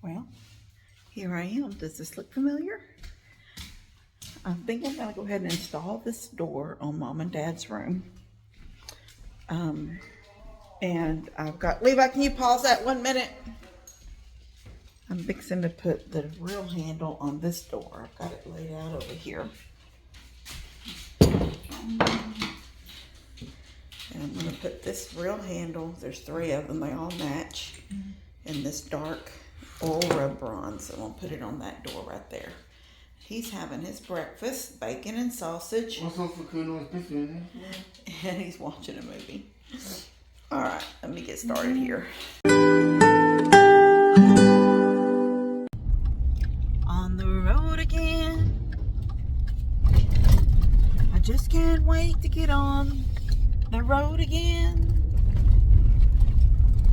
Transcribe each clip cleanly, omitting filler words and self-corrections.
Well, here I am. Does this look familiar? I think I'm going to go ahead and install this door on Mom and Dad's room. And I've got, Levi, can you pause that 1 minute? I'm fixing to put the real handle on this door. I've got it laid out over here. And I'm going to put this real handle, there's 3 of them, they all match, in this dark oil rub bronze. I'm going to put it on that door right there. He's having his breakfast, bacon and sausage. And he's watching a movie. All right, let me get started here. On the road again. I just can't wait to get on the road again.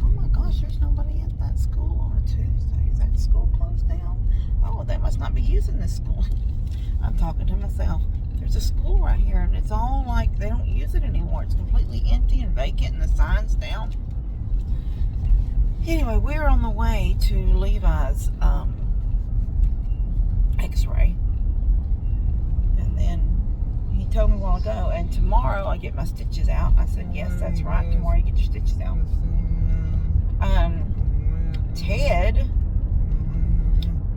Oh my gosh, there's nobody at that school on a Tuesday. Is that school closed down? Oh, they must not be using this school. I'm talking to myself. There's a school right here, and it's all like they don't use it anymore. It's completely empty and vacant, and the sign's down. Anyway, we're on the way to Levi's x-ray. And then he told me a while ago, and tomorrow I get my stitches out. I said, yes, that's right. Tomorrow you get your stitches out. Ted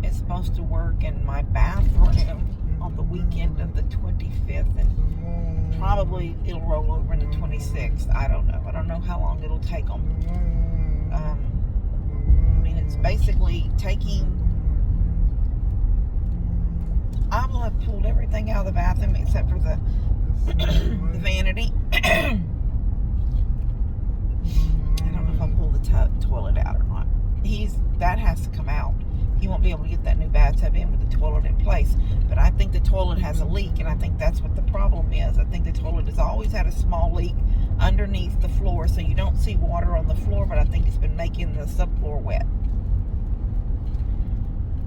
is supposed to work in my bathroom on the weekend of the 25th, and probably it'll roll over in the 26th. I don't know. I don't know how long it'll take them. I mean, it's basically taking... I will have pulled everything out of the bathroom except for the the vanity. I don't know if I'll pull the toilet out or not. That has to come out. He won't be able to get that new bathtub in with the toilet in place. But I think the toilet has a leak, and I think that's what the problem is. I think the toilet has always had a small leak underneath the floor, so you don't see water on the floor, but I think it's been making the subfloor wet.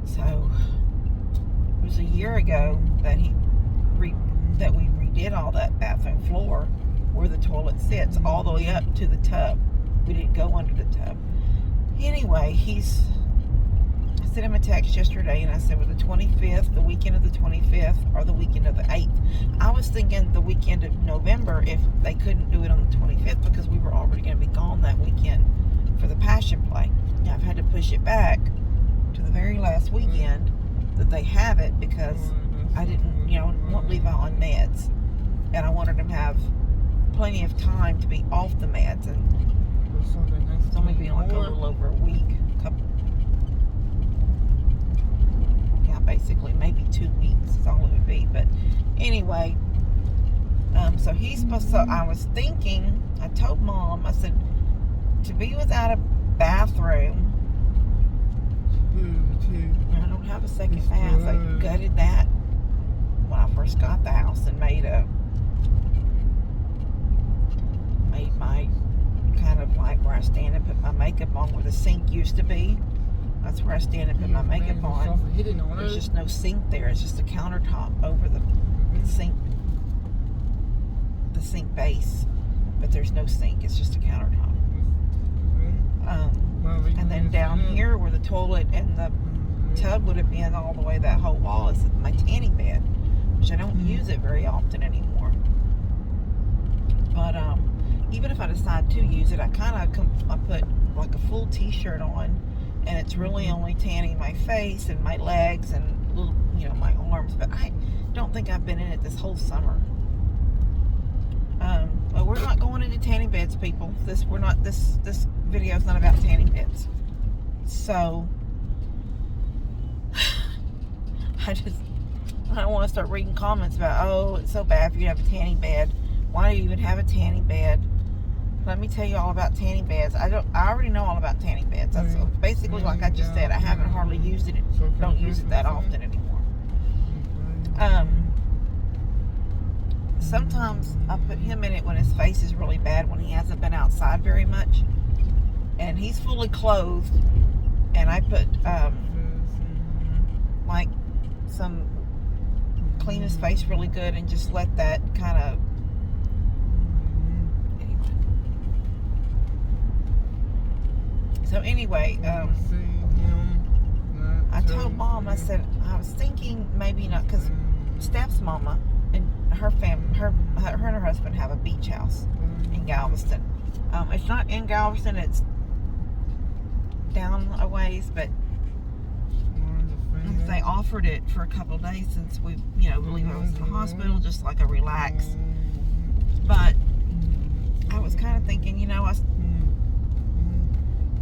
So it was a year ago that we redid all that bathroom floor where the toilet sits all the way up to the tub. We didn't go under the tub. Anyway, I sent him a text yesterday, and I said, with the 25th, the weekend of the 25th, or the weekend of the 8th. I was thinking the weekend of November if they couldn't do it on the 25th, because we were already going to be gone that weekend for the Passion Play. Now, I've had to push it back to the very last weekend that they have it, because I didn't, want Levi on meds. And I wanted him to have plenty of time to be off the meds. And it's only been like a little over a week. Basically maybe 2 weeks is all it would be. But anyway, so he's supposed to, I was thinking, I told Mom, I said, to be without a bathroom, I don't have a second bath. I gutted that when I first got the house and made my kind of like where I stand and put my makeup on, where the sink used to be. That's where I stand and put my makeup on. There's just no sink there. It's just a countertop over the sink base. But there's no sink. It's just a countertop. And then down here where the toilet and the tub would have been all the way, that whole wall, is my tanning bed, which I don't use it very often anymore. But even if I decide to use it, I put like a full t-shirt on, and it's really only tanning my face and my legs and little, my arms. But I don't think I've been in it this whole summer. But we're not going into tanning beds, people. This video is not about tanning beds. So I don't want to start reading comments about, oh, it's so bad for you to have a tanning bed. Why do you even have a tanning bed? Let me tell you all about tanning beds. I already know all about tanning beds. That's basically, like I just said, I haven't hardly used it. Don't use it that often anymore. Sometimes I put him in it when his face is really bad, when he hasn't been outside very much, and he's fully clothed, and I put like some clean his face really good and just let that kind of So anyway, Mama said, I was thinking maybe not, because Steph's mama and her and her husband have a beach house in Galveston. It's not in Galveston, it's down a ways, but they offered it for a couple of days since we, believe I was in the hospital, just like a relax. But I was kind of thinking,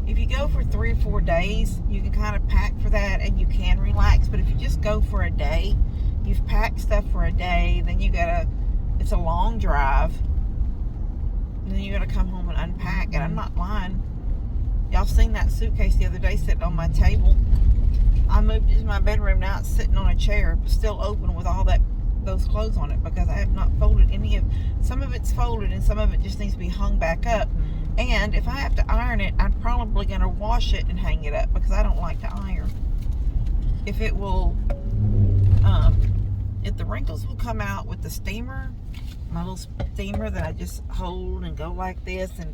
if you go for 3 or 4 days, you can kind of pack for that and you can relax. But if you just go for a day, you've packed stuff for a day, then it's a long drive, and then you gotta come home and unpack. And I'm not lying. Y'all seen that suitcase the other day sitting on my table? I moved it to my bedroom. Now it's sitting on a chair, still open with all those clothes on it, because I have not folded some of it's folded and some of it just needs to be hung back up. And if I have to iron it, I'm probably going to wash it and hang it up, because I don't like to iron. If it will, if the wrinkles will come out with the steamer, my little steamer that I just hold and go like this and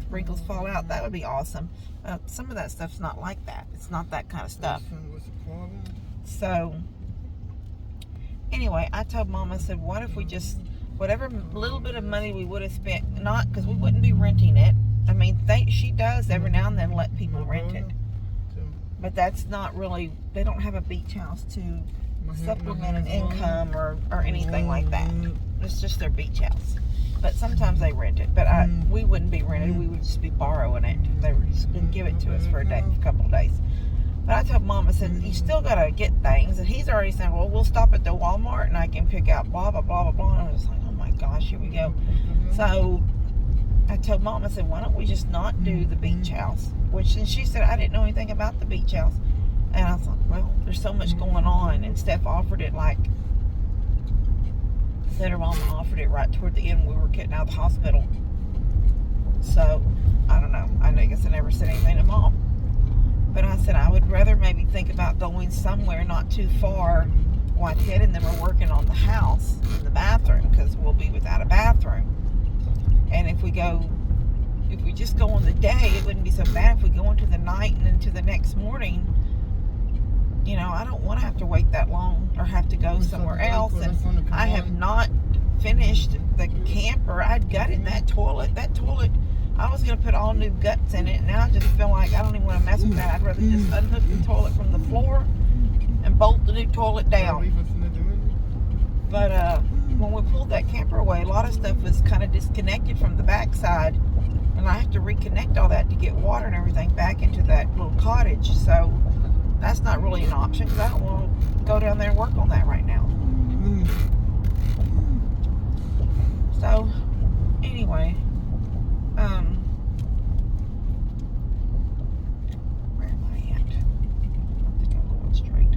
wrinkles fall out, that would be awesome. Some of that stuff's not like that. It's not that kind of stuff. So, anyway, I told Mom, I said, what if we just, whatever little bit of money we would have spent, not, because we wouldn't be renting it. I mean, she does every now and then let people rent it. But that's not really, they don't have a beach house to supplement an income or anything like that. It's just their beach house. But sometimes they rent it. But we wouldn't be rented. We would just be borrowing it. They were just going to give it to us for a couple of days. But I told Mom, I said, you still got to get things. And he's already saying, well, we'll stop at the Walmart and I can pick out blah, blah, blah, blah, blah. And I was like, oh my gosh, here we go. So I told Mom, I said, why don't we just not do the beach house? And she said, I didn't know anything about the beach house. And I thought, well, there's so much going on. And Steph offered it her mom offered it right toward the end when we were getting out of the hospital. So, I don't know. I guess I never said anything to Mom. But I said I would rather maybe think about going somewhere not too far while Ted and them are working on the house in the bathroom, because we'll be without a bathroom. And if we just go on the day, it wouldn't be so bad. If we go into the night and into the next morning, I don't want to have to wait that long or have to go somewhere else. And I have not finished the camper. I'd gutted that toilet. That toilet, I was going to put all new guts in it. And now I just feel like I don't even want to mess with that. I'd rather just unhook the toilet from the floor and bolt the new toilet down. But when we pulled that camper away, a lot of stuff was kind of disconnected from the backside. And I have to reconnect all that to get water and everything back into that little cottage. So that's not really an option, because I don't want to go down there and work on that right now. So, anyway, where am I at? I think I'm going straight.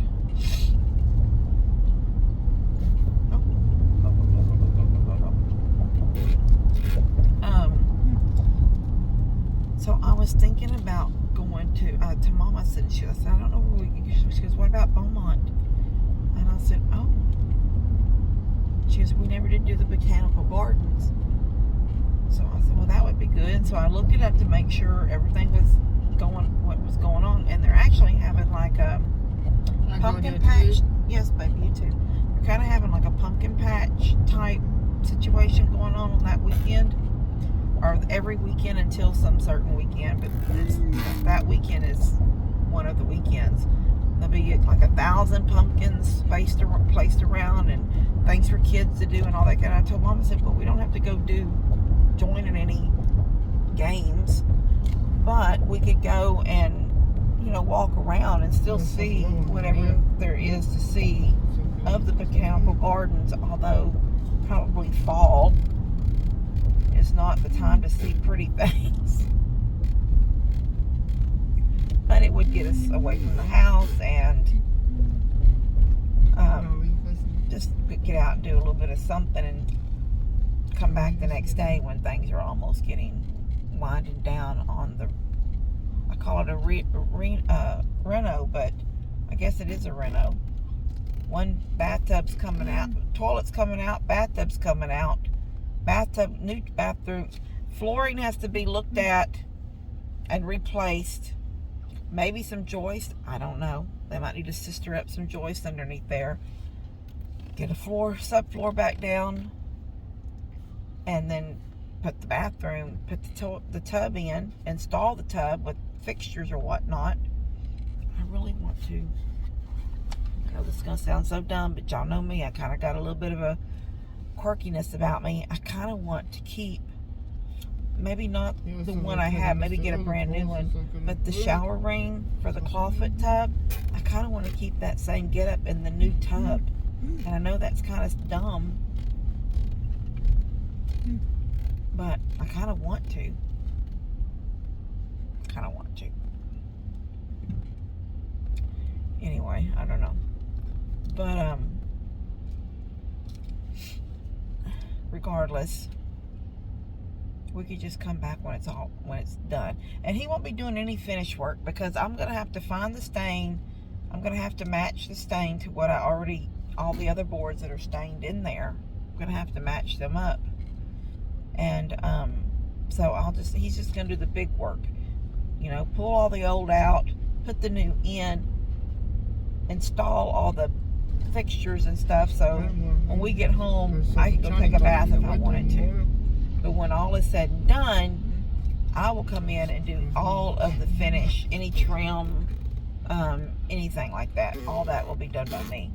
So I was thinking about going to Mom. I said, I don't know where we can go. She goes, what about Beaumont? And I said, oh. She goes, we never did do the botanical gardens. So I said, well, that would be good. So I looked it up to make sure everything was what was going on. And they're actually having like a pumpkin patch. Yes, baby, you too. They're kind of having like a pumpkin patch type situation going on that weekend. Or every weekend until some certain weekend, but that weekend is one of the weekends. There'll be like 1,000 pumpkins placed around and things for kids to do and all that kind of. I told Mom, I said, well, we don't have to go join in any games, but we could go and walk around and still see whatever there is to see of the botanical gardens. Although probably fall is not the time to see pretty things. But it would get us away from the house and just get out and do a little bit of something and come back the next day when things are almost winding down on the, I call it a reno, but I guess it is a reno. One bathtub's coming out, toilet's coming out, bathtub's coming out. New bathroom, flooring has to be looked at and replaced. Maybe some joist. I don't know. They might need to sister up some joist underneath there. Get a subfloor back down. And then put the bathroom, put the tub in, install the tub with fixtures or whatnot. I really want to. I know this is going to sound so dumb, but y'all know me. I kind of got a little bit of a quirkiness about me. I kind of want to keep, maybe not the one I have, maybe get a brand new one, but the shower ring for the clawfoot tub, I kind of want to keep that same getup in the new tub. And I know that's kind of dumb, but I kind of want to. Anyway, I don't know. But, regardless, we could just come back when it's done. And he won't be doing any finish work because I'm going to have to find the stain. I'm going to have to match the stain to what all the other boards that are stained in there. I'm going to have to match them up. And, so he's just going to do the big work. You know, pull all the old out, put the new in, install all the fixtures and stuff, so when we get home, I can go take a bath if I wanted to. But when all is said and done, I will come in and do all of the finish, any trim, anything like that. All that will be done by me.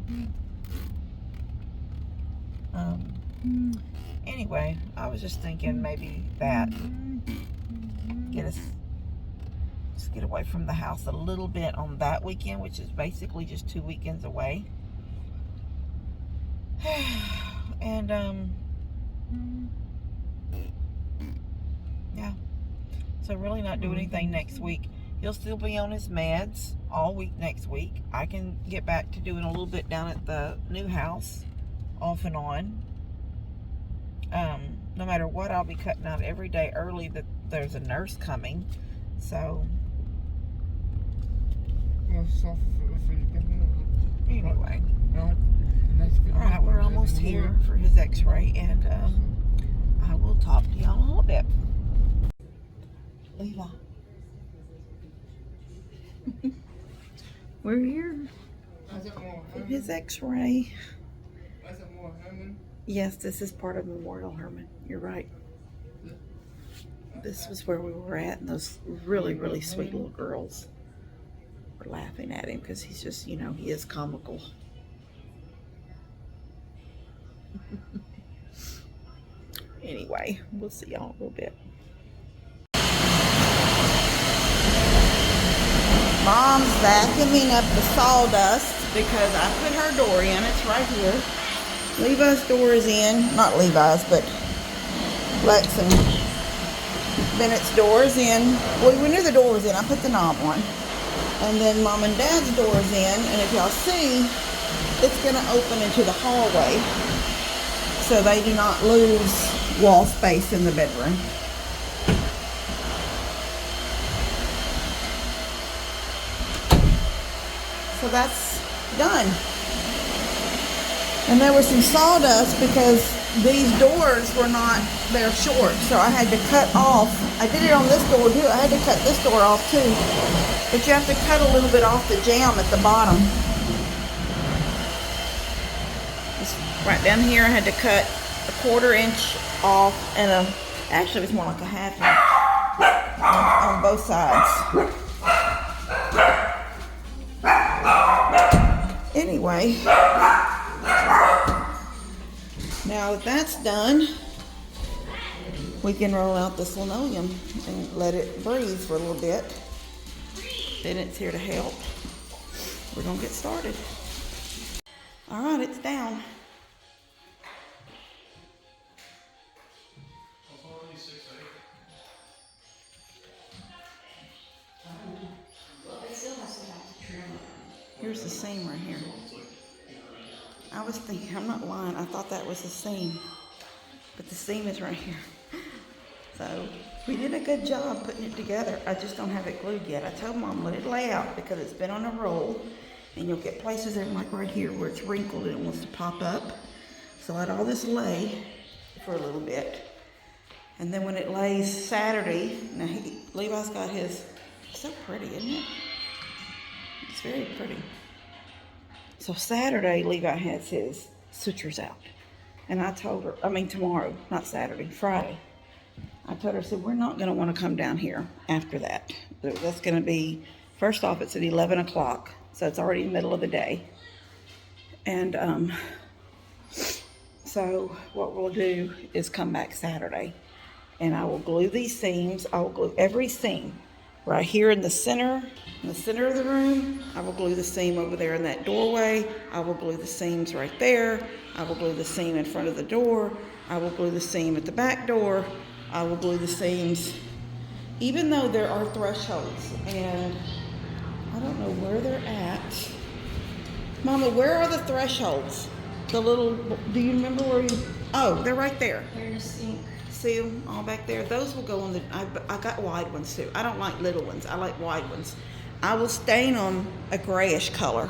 Anyway, I was just thinking maybe that just get away from the house a little bit on that weekend, which is basically just 2 weekends away. And yeah, so really not do anything next week. He'll still be on his meds all week next week. I can get back to doing a little bit down at the new house off and on. No matter what, I'll be cutting out every day early that there's a nurse coming. So anyway, alright, we're almost here for his x-ray, and I will talk to y'all in a little bit. Levi. We're here for his x-ray. Yes, this is part of Memorial Hermann. You're right. This was where we were at, and those really, really sweet little girls were laughing at him because he's just, he is comical. Anyway, we'll see y'all in a little bit. Mom's vacuuming up the sawdust because I put her door in. It's right here. Levi's door is in. Not Levi's, but Lex and Bennett's door is in. Well, we knew the door was in. I put the knob on. And then Mom and Dad's door is in. And if y'all see, it's going to open into the hallway, so they do not lose wall space in the bedroom. So that's done. And there was some sawdust because these doors were not, they're short, so I had to cut off. I did it on this door too. I had to cut this door off too. But you have to cut a little bit off the jamb at the bottom. Right down here, I had to cut a 1/4 inch off, and actually it was more like a 1/2 inch on both sides. Anyway, now that that's done, we can roll out this linoleum and let it breathe for a little bit. Bennett's here to help. We're gonna get started. All right, it's down. Here's the seam right here. I was thinking, I'm not lying, I thought that was the seam, but the seam is right here. So we did a good job putting it together. I just don't have it glued yet. I told Mom, let it lay out because it's been on a roll, and you'll get places in, like right here where it's wrinkled and it wants to pop up. So let all this lay for a little bit. And then when it lays Saturday, now Levi's got his, so pretty, isn't it? It's very pretty. So Saturday, Levi has his sutures out. And I told her, tomorrow, not Saturday, Friday. I told her, I said, we're not going to want to come down here after that. That's going to be, first off, it's at 11 o'clock. So it's already the middle of the day. And so what we'll do is come back Saturday. And I will glue these seams. I will glue every seam. Right here in the center of the room, I will glue the seam over there in that doorway. I will glue the seams right there. I will glue the seam in front of the door. I will glue the seam at the back door. I will glue the seams, even though there are thresholds, and I don't know where they're at. Mama, where are the thresholds? The little, do you remember where you, oh, they're right there. They're in the sink. See them all back there? Those will go on the, I got wide ones too. I don't like little ones. I like wide ones. I will stain them a grayish color.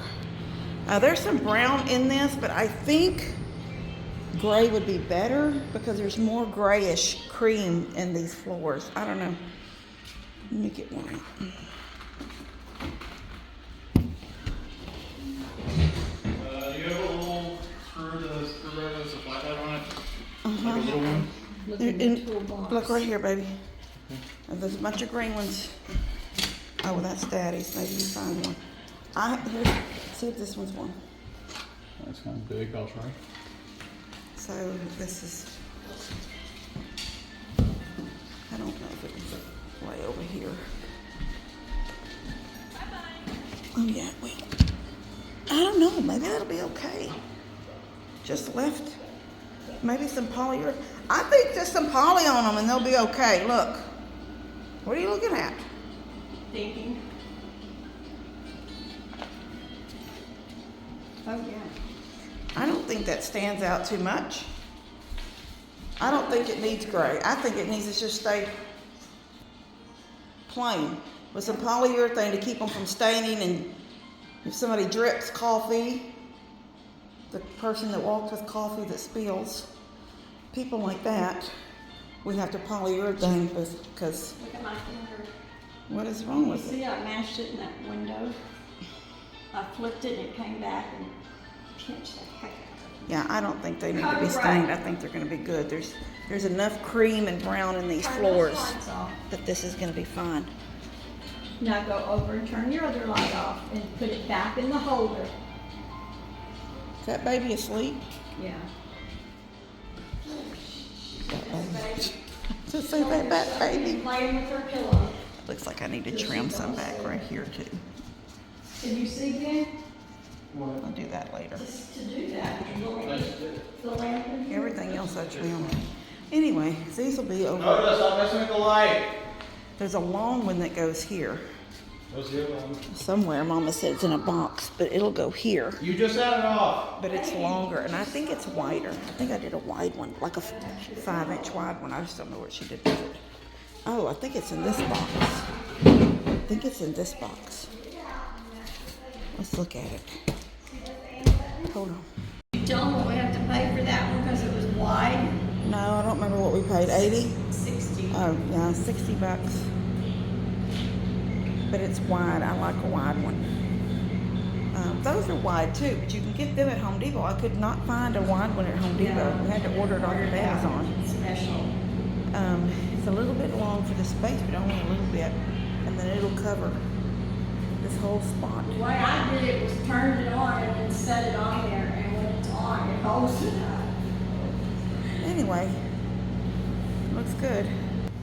There's some brown in this, but I think gray would be better because there's more grayish cream in these floors. I don't know. Let me get one. You have a little screwdriver with a flathead on it? Like a little one? Look right here, baby. There's a bunch of green ones. Oh, well, that's Daddy's. Maybe you find one. Here, see if this one's one. That's kind of big, I'll try. So this is, I don't know if it was way over here. Oh yeah, wait. I don't know, maybe that'll be okay. Just left, maybe some poly. I think just some poly on them and they'll be okay. Look, what are you looking at? Thinking. Oh yeah. I don't think that stands out too much. I don't think it needs gray. I think it needs to just stay plain with some polyurethane to keep them from staining, and if somebody drips coffee, the person that walked with coffee that spills, people like that, we have to polyurethane because Look at my finger. what is wrong with it? See, I mashed it in that window. I flipped it and it came back and pinched the heck out of it. Yeah, I don't think they need to be stained. I think they're going to be good. There's enough cream and brown in these Turn floors those lights off. that this is going to be fine. Now go over and turn your other light off and put it back in the holder. Is that baby asleep? Yeah. Just say that baby. Playing with her pillow. Looks like I need to trim some back right here too. Can you see Ben? I'll do that later. Just to do that, the lamp in here. Everything else I trimmed. Anyway, these will be over. No, stop messing with the light. There's a long one that goes here. What's the other one? Somewhere, Mama said it's in a box, but it'll go here. You just had it off. But it's longer, and I think it's wider. I think I did a wide one, like a 5-inch wide one. I just don't know what she did with it. Oh, I think it's in this box. I think it's in this box. Let's look at it. Hold on. You tell them what we have to pay for that one because it was wide. No, I don't remember what we paid. 80? 60. Oh, yeah, $60. But it's wide. I like a wide one. Those are wide too, but you can get them at Home Depot. I could not find a wide one at Home Depot. Yeah. We had to order it on your Amazon. Special. It's a little bit long for the space, but only a little bit. And then it'll cover this whole spot. The way I did it was turned it on and then set it on there, and when it's on, it holds it up. Anyway, looks good.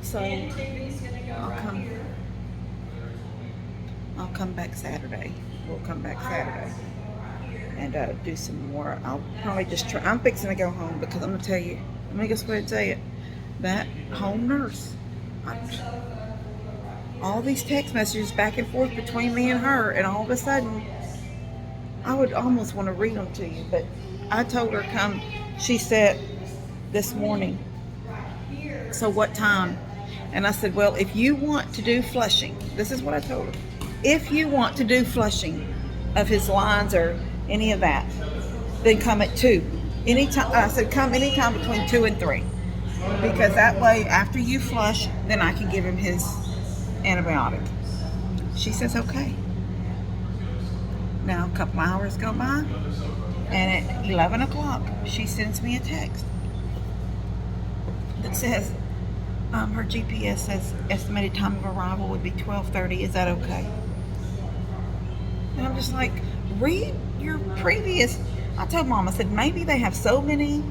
So And TV's gonna go I'll right come. here. I'll come back Saturday. We'll come back Saturday and do some more. I'll probably just try. I'm fixing to go home because I'm gonna tell you. Let me just go ahead and tell you that home nurse. All these text messages back and forth between me and her, and all of a sudden, I would almost want to read them to you. But I told her come. She said this morning. So what time? And I said, well, if you want to do flushing, this is what I told her. If you want to do flushing of his lines or any of that, then come at 2. Anytime, I said, come anytime between 2 and 3. Because that way, after you flush, then I can give him his antibiotic. She says, okay. Now, a couple hours go by, and at 11 o'clock, she sends me a text that says, her GPS says estimated time of arrival would be 12:30. Is that okay? And I'm just like, read your previous. I told Mom, I said, maybe they have so many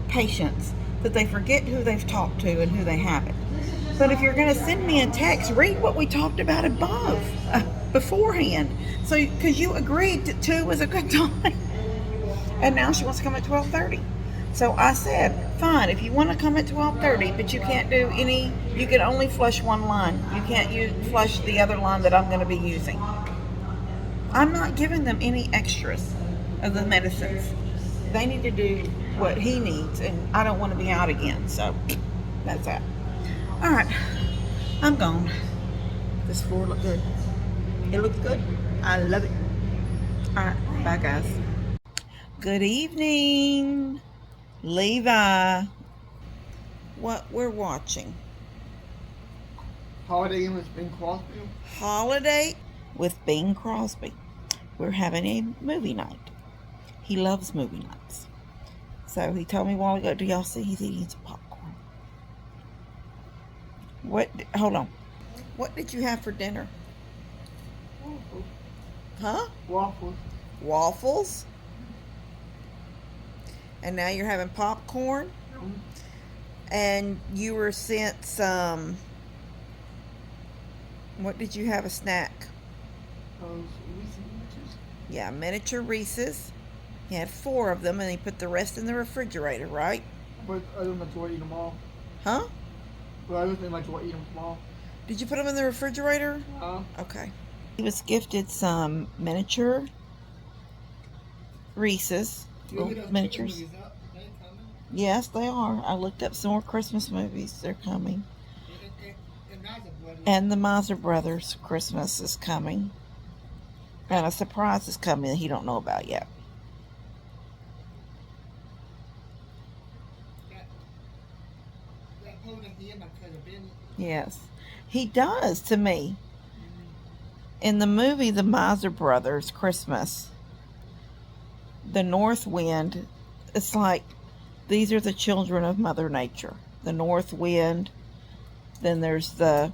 patients that they forget who they've talked to and who they haven't. But if you're going to send me a text, read what we talked about above, beforehand. So, because you agreed to 2 was a good time. And now she wants to come at 12:30. So I said, fine, if you want to come at 12:30, but you can't do any, you can only flush one line. You can't flush the other line that I'm going to be using. I'm not giving them any extras of the medicines. They need to do what he needs, and I don't want to be out again. So that's that. All right, I'm gone. This floor looked good. It looks good. I love it. All right, bye guys. Good evening, Levi. What we're watching? Holiday Inn with Bing Crosby. Holiday with Bing Crosby. We're having a movie night. He loves movie nights. So he told me a while ago, do y'all see he's eating some popcorn? Hold on. What did you have for dinner? Waffles. Huh? Waffles. Waffles? And now you're having popcorn? And you were sent some, what did you have, a snack? Reese's. Yeah, miniature Reese's. He had 4 of them, and he put the rest in the refrigerator, right? But I don't enjoy eating them all. Huh? But I don't think I enjoy eating them all. Did you put them in the refrigerator? Okay. He was gifted some miniature Reese's. Miniatures. Yes, they are. I looked up some more Christmas movies. They're coming. And the Miser Brothers Christmas is coming. And a surprise is coming that he don't know about yet. Yes. He does to me. In the movie The Miser Brothers Christmas, the North Wind, it's like these are the children of Mother Nature. The North Wind, then there's the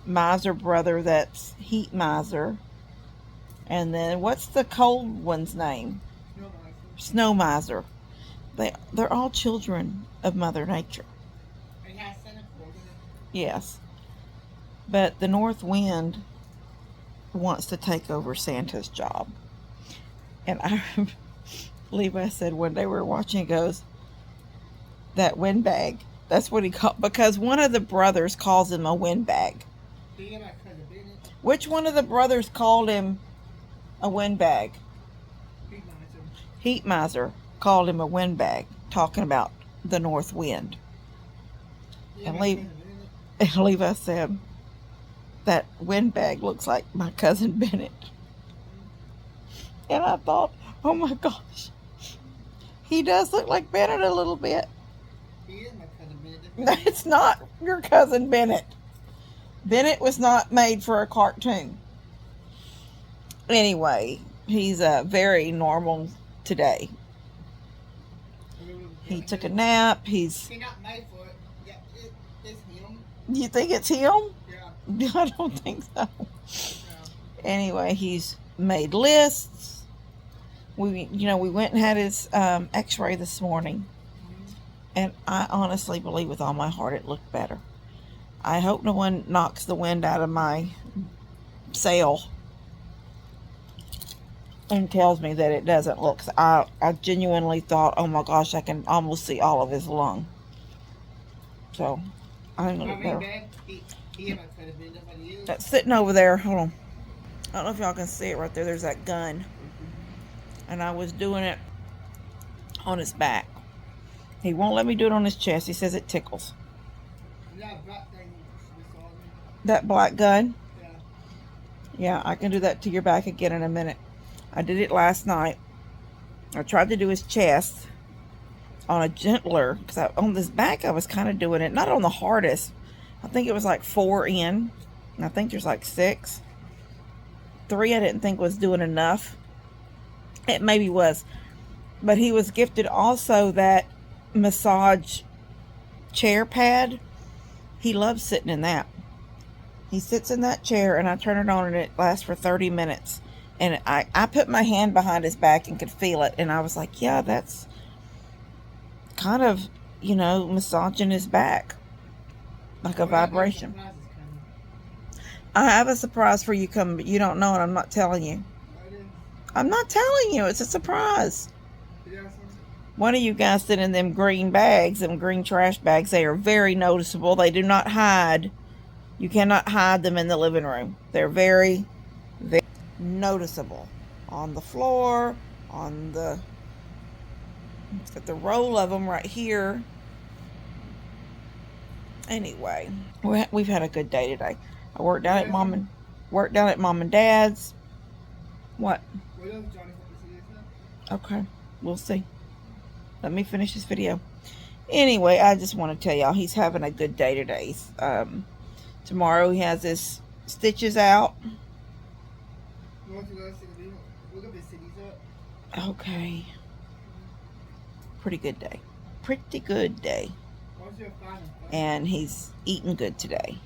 Miser brother that's Heat Miser, and then what's the cold one's name? Snow Miser. They're all children of Mother Nature. Yes. But the North Wind wants to take over Santa's job. And Levi said one day we were watching, he goes, that windbag. That's what he called, because one of the brothers calls him a windbag. Which one of the brothers called him a windbag? Heat Miser called him a windbag, talking about the North Wind. And Levi said, that windbag looks like my cousin Bennett. And I thought, oh my gosh, he does look like Bennett a little bit. He is my cousin Bennett. It's not your cousin Bennett. Bennett was not made for a cartoon. Anyway, he's very normal today. He took a nap. He's not made for it. Yeah, it's him. You think it's him? Yeah. I don't think so. No. Anyway, he's made lists. We went and had his x-ray this morning. And I honestly believe with all my heart it looked better. I hope no one knocks the wind out of my sail and tells me that it doesn't look. I genuinely thought, oh my gosh, I can almost see all of his lung. So, I'm going to look better. That's sitting over there. Hold on. I don't know if y'all can see it right there. There's that gun. And I was doing it on his back. He won't let me do it on his chest. He says it tickles. That black gun? Yeah. Yeah, I can do that to your back again in a minute. I did it last night. I tried to do his chest on a gentler, because on this back I was kind of doing it, not on the hardest. I think it was like 4 in, and I think there's like 6. 3 I didn't think was doing enough. It maybe was. But he was gifted also that massage chair pad. He loves sitting in that. He sits in that chair and I turn it on and it lasts for 30 minutes. And I put my hand behind his back and could feel it. And I was like, yeah, that's kind of, you know, massaging his back. Like a vibration. I have a surprise for you coming, but you don't know it. I'm not telling you. I'm not telling you. It's a surprise. One of you guys sit in them green bags, them green trash bags. They are very noticeable. They do not hide. You cannot hide them in the living room. They're very, very noticeable. On the floor, on the, got the roll of them right here. Anyway, we've had a good day today. I worked down at mom and dad's. What? Okay, we'll see. Let me finish this video. Anyway, I just want to tell y'all he's having a good day today. Tomorrow he has his stitches out. Okay. Pretty good day. Pretty good day. And he's eating good today.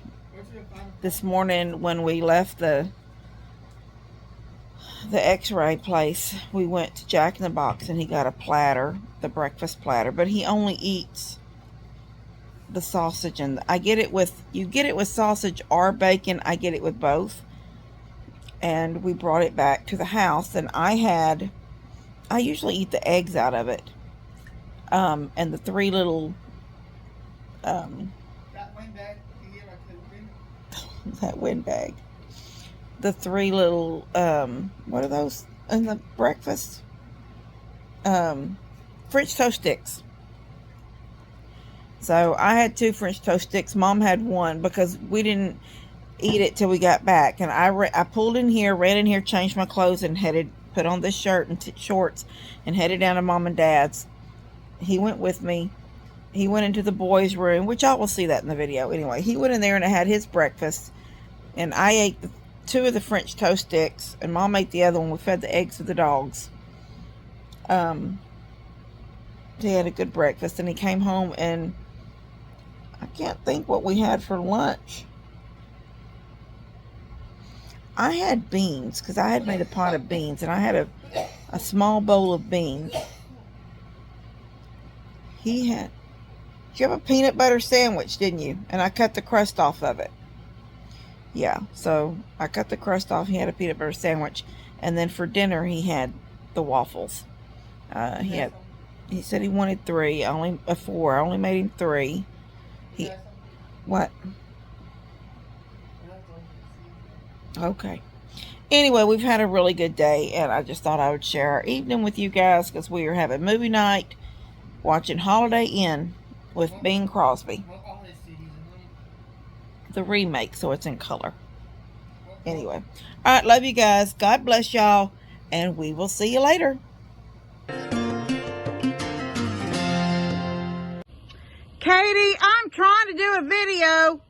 This morning when we left the x-ray place, we went to Jack in the Box and he got a platter, the breakfast platter, but he only eats the sausage, and I get it with, you get it with sausage or bacon. I get it with both. And we brought it back to the house and I usually eat the eggs out of it. And the three little that windbag. The three little, what are those in the breakfast? French toast sticks. So I had 2 French toast sticks. Mom had 1 because we didn't eat it till we got back. And I pulled in here, ran in here, changed my clothes, and put on this shirt and shorts, and headed down to Mom and Dad's. He went with me. He went into the boys' room, which y'all will see that in the video. Anyway, he went in there and had his breakfast. And I ate 2 of the French toast sticks. And Mom ate the other one. We fed the eggs to the dogs. He had a good breakfast. And he came home and I can't think what we had for lunch. I had beans because I had made a pot of beans. And I had a small bowl of beans. He had... You have a peanut butter sandwich, didn't you? And I cut the crust off of it. Yeah, so I cut the crust off. He had a peanut butter sandwich. And then for dinner, he had the waffles. He said he wanted 3, only 4. I only made him 3. What? Okay. Anyway, we've had a really good day, and I just thought I would share our evening with you guys because we are having movie night, watching Holiday Inn with Bing Crosby. The remake, so it's in color. Anyway. Alright, love you guys. God bless y'all. And we will see you later. Katie, I'm trying to do a video.